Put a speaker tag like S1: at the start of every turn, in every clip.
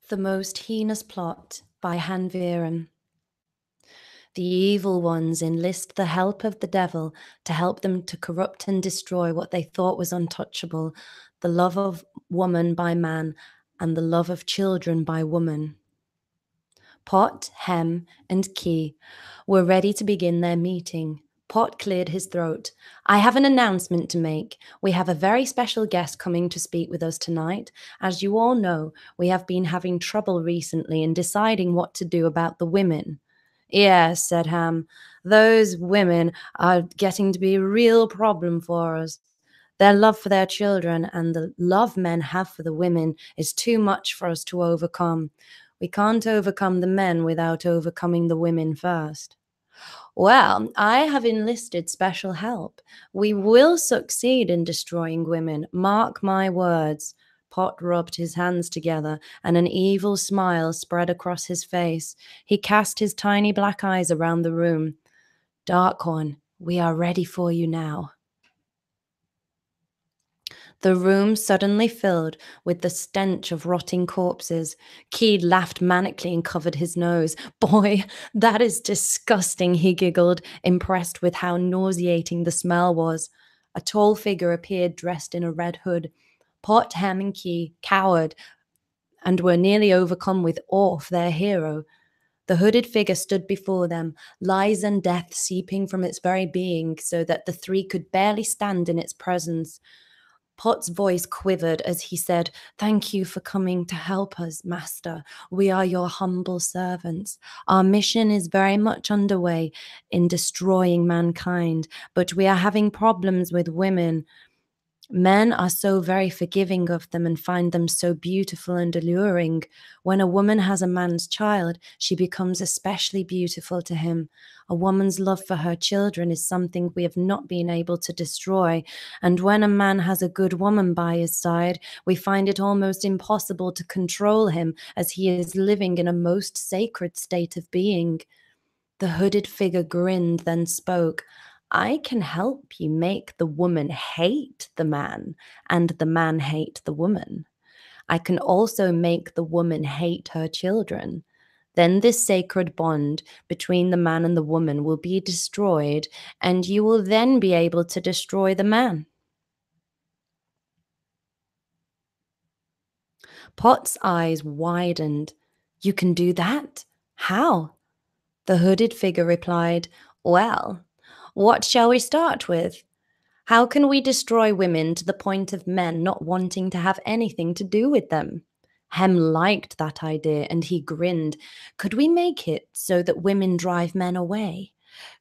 S1: The Most Heinous Plot by Heinous. The evil ones enlist the help of the devil to help them to corrupt and destroy what they thought was untouchable, the love of woman by man and the love of children by woman. Pot, Hem, and Key were ready to begin their meeting. Pot cleared his throat. I have an announcement to make. We have a very special guest coming to speak with us tonight. As you all know, we have been having trouble recently in deciding what to do about the women. Yes, said Ham. Those women are getting to be a real problem for us. Their love for their children and the love men have for the women is too much for us to overcome. We can't overcome the men without overcoming the women first. Well, I have enlisted special help. We will succeed in destroying women. Mark my words. Pot rubbed his hands together, and an evil smile spread across his face. He cast his tiny black eyes around the room. Dark One, we are ready for you now. The room suddenly filled with the stench of rotting corpses. Keed laughed manically and covered his nose. Boy, that is disgusting, he giggled, impressed with how nauseating the smell was. A tall figure appeared dressed in a red hood. Pot, Hem, and Key cowered and were nearly overcome with awe of their hero. The hooded figure stood before them, lies and death seeping from its very being so that the three could barely stand in its presence. Pot's voice quivered as he said, Thank you for coming to help us, Master. We are your humble servants. Our mission is very much underway in destroying mankind, but we are having problems with women. Men are so very forgiving of them and find them so beautiful and alluring. When a woman has a man's child, she becomes especially beautiful to him. A woman's love for her children is something we have not been able to destroy. And when a man has a good woman by his side, we find it almost impossible to control him as he is living in a most sacred state of being. The hooded figure grinned, then spoke. I can help you make the woman hate the man and the man hate the woman. I can also make the woman hate her children. Then this sacred bond between the man and the woman will be destroyed, and you will then be able to destroy the man. Pot's eyes widened. You can do that? How? The hooded figure replied, Well, what shall we start with? How can we destroy women to the point of men not wanting to have anything to do with them? Hem liked that idea and he grinned. Could we make it so that women drive men away?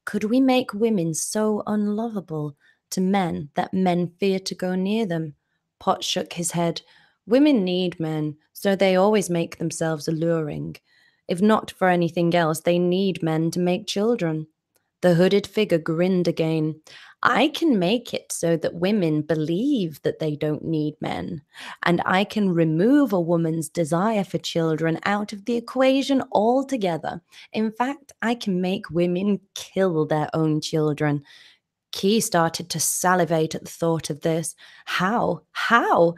S1: Could we make women so unlovable to men that men fear to go near them? Pot shook his head. Women need men, so they always make themselves alluring. If not for anything else, they need men to make children. The hooded figure grinned again. I can make it so that women believe that they don't need men, and I can remove a woman's desire for children out of the equation altogether. In fact, I can make women kill their own children. Key started to salivate at the thought of this. How? How?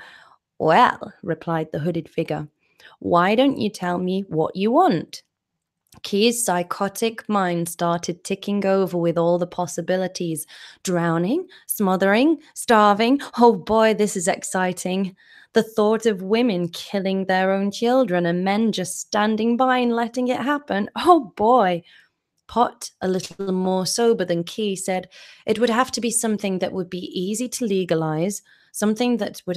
S1: Well, replied the hooded figure, why don't you tell me what you want? Key's psychotic mind started ticking over with all the possibilities. Drowning, smothering, starving. Oh boy, this is exciting. The thought of women killing their own children and men just standing by and letting it happen. Oh boy. Pot, a little more sober than Key, said it would have to be something that would be easy to legalize, something that would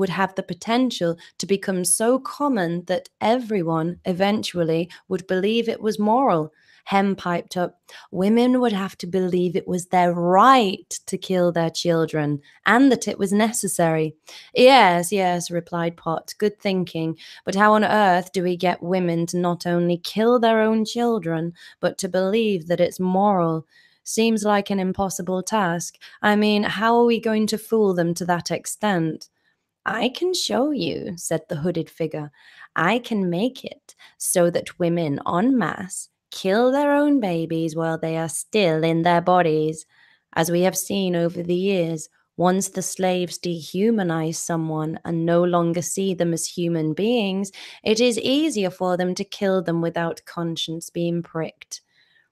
S1: have the potential to become so common that everyone eventually would believe it was moral. Hem piped up, women would have to believe it was their right to kill their children and that it was necessary. Yes, replied Pot, good thinking. But how on earth do we get women to not only kill their own children, but to believe that it's moral? Seems like an impossible task. I mean, how are we going to fool them to that extent? I can show you, said the hooded figure. I can make it so that women en masse kill their own babies while they are still in their bodies. As we have seen over the years, Once the slaves dehumanize someone and no longer see them as human beings, it is easier for them to kill them without conscience being pricked.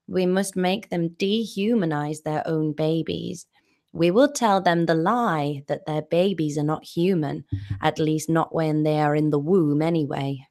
S1: We must make them dehumanize their own babies. We will tell them the lie that their babies are not human, at least not when they are in the womb anyway.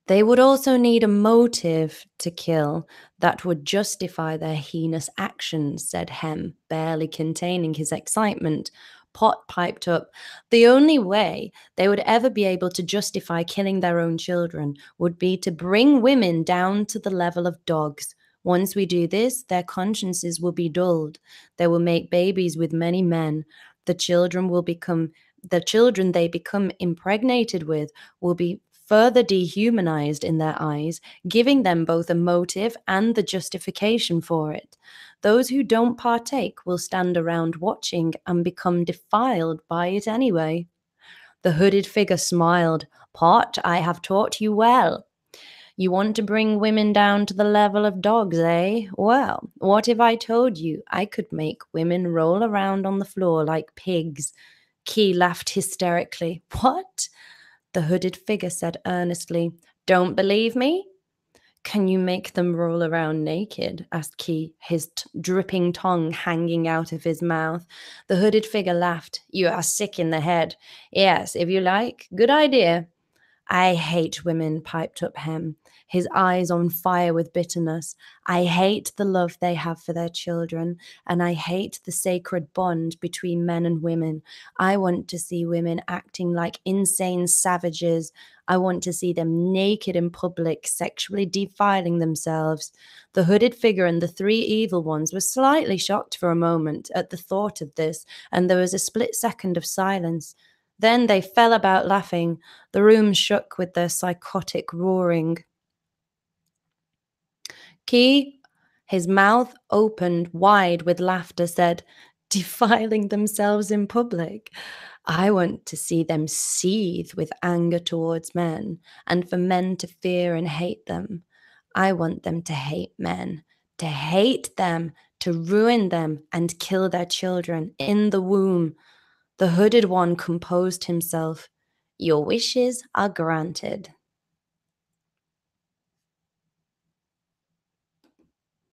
S1: They would also need a motive to kill that would justify their heinous actions, said Hem, barely containing his excitement. Pot piped up. The only way they would ever be able to justify killing their own children would be to bring women down to the level of dogs. Once we do this, their consciences will be dulled. They will make babies with many men. The children they become impregnated with will be further dehumanized in their eyes, giving them both a motive and the justification for it. Those who don't partake will stand around watching and become defiled by it anyway. The hooded figure smiled. Pot, I have taught you well. You want to bring women down to the level of dogs, eh? Well, what if I told you I could make women roll around on the floor like pigs? Key laughed hysterically. What? The hooded figure said earnestly. Don't believe me? Can you make them roll around naked? Asked Key, his dripping tongue hanging out of his mouth. The hooded figure laughed. You are sick in the head. Yes, if you like. Good idea. I hate women, piped up Hem, his eyes on fire with bitterness. I hate the love they have for their children, and I hate the sacred bond between men and women. I want to see women acting like insane savages. I want to see them naked in public, sexually defiling themselves. The hooded figure and the three evil ones were slightly shocked for a moment at the thought of this, and there was a split second of silence. Then they fell about laughing. The room shook with their psychotic roaring. Key, his mouth opened wide with laughter, said, defiling themselves in public. I want to see them seethe with anger towards men, and for men to fear and hate them. I want them to hate men, to hate them, to ruin them, and kill their children in the womb. The hooded one composed himself. Your wishes are granted.